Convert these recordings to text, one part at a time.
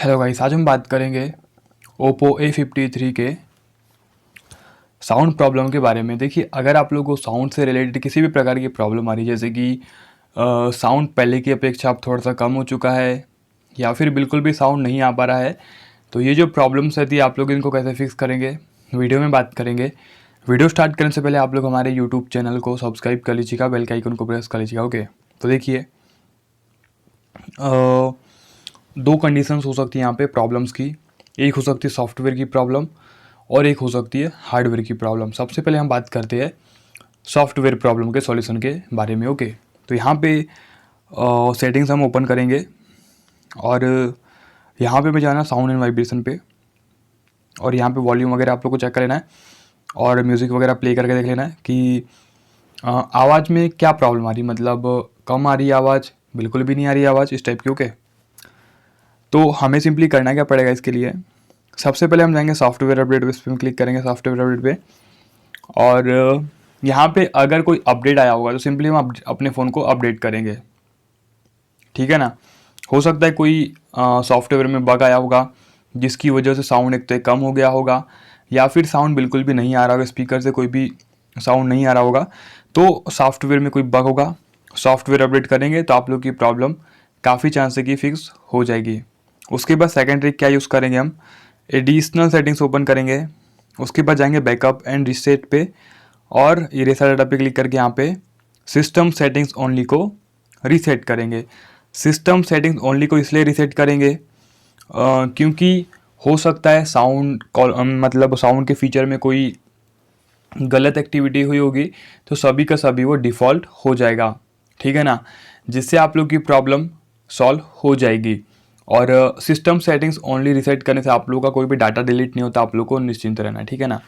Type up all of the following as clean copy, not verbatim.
Hello guys, आज हम बात करेंगे ओप्पो A53 के साउंड प्रॉब्लम के बारे में। देखिए, अगर आप लोगों को साउंड से रिलेटेड किसी भी प्रकार की प्रॉब्लम आ रही है, जैसे कि साउंड पहले की अपेक्षा अब थोड़ा सा कम हो चुका है या फिर बिल्कुल भी साउंड नहीं आ पा रहा है, तो ये जो प्रॉब्लम्स रहती है आप लोग इनको कैसे फिक्स करेंगे, वीडियो में बात करेंगे। वीडियो स्टार्ट करने से पहले आप लोग हमारे यूट्यूब चैनल को सब्सक्राइब कर लीजिएगा, बेल के आइकन को प्रेस कर लीजिएगा। ओके, तो देखिए, दो कंडीशंस हो सकती है यहाँ पे प्रॉब्लम्स की। एक हो सकती है सॉफ्टवेयर की प्रॉब्लम और एक हो सकती है हार्डवेयर की प्रॉब्लम। सबसे पहले हम बात करते हैं सॉफ्टवेयर प्रॉब्लम के सॉल्यूशन के बारे में। ओके, तो यहाँ पे सेटिंग्स हम ओपन करेंगे और यहाँ पे जाना साउंड एंड वाइब्रेशन पे, और यहाँ पे वॉल्यूम वगैरह आप लोग को चेक कर लेना है और म्यूज़िक वगैरह प्ले करके देख लेना है कि आवाज़ में क्या प्रॉब्लम आ रही है, मतलब कम आ रही है आवाज़, बिल्कुल भी नहीं आ रही है आवाज़, इस टाइप की। ओके, तो हमें सिंपली करना क्या पड़ेगा इसके लिए, सबसे पहले हम जाएंगे सॉफ्टवेयर अपडेट पे, इस पर क्लिक करेंगे सॉफ्टवेयर अपडेट पे, और यहाँ पे अगर कोई अपडेट आया होगा तो सिंपली हम अपने फ़ोन को अपडेट करेंगे। ठीक है ना। हो सकता है कोई सॉफ्टवेयर में बग आया होगा जिसकी वजह से साउंड एक तो कम हो गया होगा, या फिर साउंड बिल्कुल भी नहीं आ रहा होगा, स्पीकर से कोई भी साउंड नहीं आ रहा होगा, तो सॉफ्टवेयर में कोई बग होगा। सॉफ्टवेयर अपडेट करेंगे तो आप लोग की प्रॉब्लम काफ़ी चांस है कि फिक्स हो जाएगी। उसके बाद सेकेंड ट्रिक क्या यूज़ करेंगे, हम एडिशनल सेटिंग्स ओपन करेंगे। उसके बाद जाएंगे बैकअप एंड रीसेट पे, और इरेजर डाटा पे क्लिक करके यहाँ पे सिस्टम सेटिंग्स ओनली को रीसेट करेंगे। सिस्टम सेटिंग्स ओनली को इसलिए रीसेट करेंगे क्योंकि हो सकता है साउंड कॉल मतलब साउंड के फीचर में कोई गलत एक्टिविटी हुई होगी, तो सभी का सभी वो डिफ़ॉल्ट हो जाएगा। ठीक है ना, जिससे आप लोग की प्रॉब्लम सॉल्व हो जाएगी। और सिस्टम सेटिंग्स ओनली रीसेट करने से आप लोगों का कोई भी डाटा डिलीट नहीं होता, आप लोग को निश्चिंत रहना है। ठीक है ना।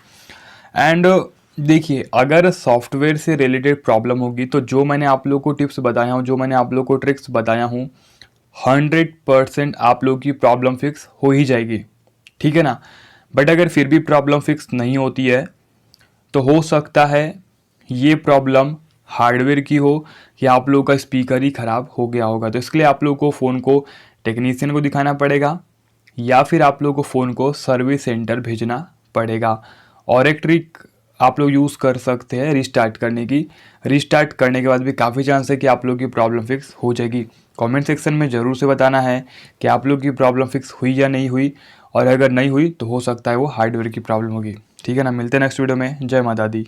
एंड देखिए, अगर सॉफ्टवेयर से रिलेटेड प्रॉब्लम होगी तो जो मैंने आप लोग को टिप्स बताया हूँ, जो मैंने आप लोग को ट्रिक्स बताया हूँ, 100% आप लोग की प्रॉब्लम फिक्स हो ही जाएगी। ठीक है ना। बट अगर फिर भी प्रॉब्लम फिक्स नहीं होती है तो हो सकता है ये प्रॉब्लम हार्डवेयर की हो या आप लोगों का स्पीकर ही ख़राब हो गया होगा। तो इसके लिए आप लोगों को फ़ोन को टेक्नीशियन को दिखाना पड़ेगा या फिर आप लोगों को फ़ोन को सर्विस सेंटर भेजना पड़ेगा। और एक ट्रिक आप लोग यूज़ कर सकते हैं रिस्टार्ट करने की। रिस्टार्ट करने के बाद भी काफ़ी चांस है कि आप लोग की प्रॉब्लम फिक्स हो जाएगी। कमेंट सेक्शन में ज़रूर से बताना है कि आप लोग की प्रॉब्लम फिक्स हुई या नहीं हुई, और अगर नहीं हुई तो हो सकता है वो हार्डवेयर की प्रॉब्लम होगी। ठीक है ना, मिलते हैं नेक्स्ट वीडियो में। जय माता दी।